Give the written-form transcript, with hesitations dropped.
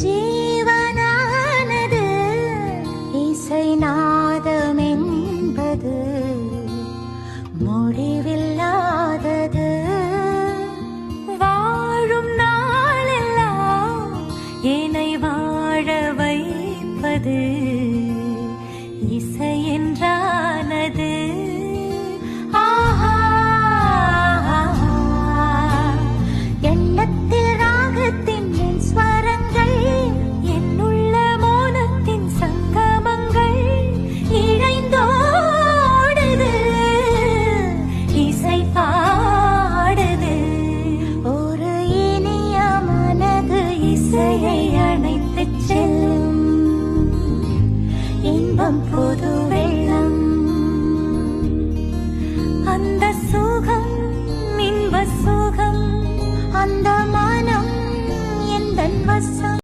ஜீவனானது இசை நாதம் என்பது முடிவில்லாதது. வாழும் நாளெல்லாம் என்னை வாழ வைப்பது இசை என்றானது. எண்ணத்தில் ராகத்தின் ஸ்வரங்கள், என்னுள்ள மோனத்தின் சங்கமங்கள் இணைந்தோடுது, இசை பாடுது. ஒரு இனிய மனது இசையை அணைத்துச் செல்லும், இன்பம் புது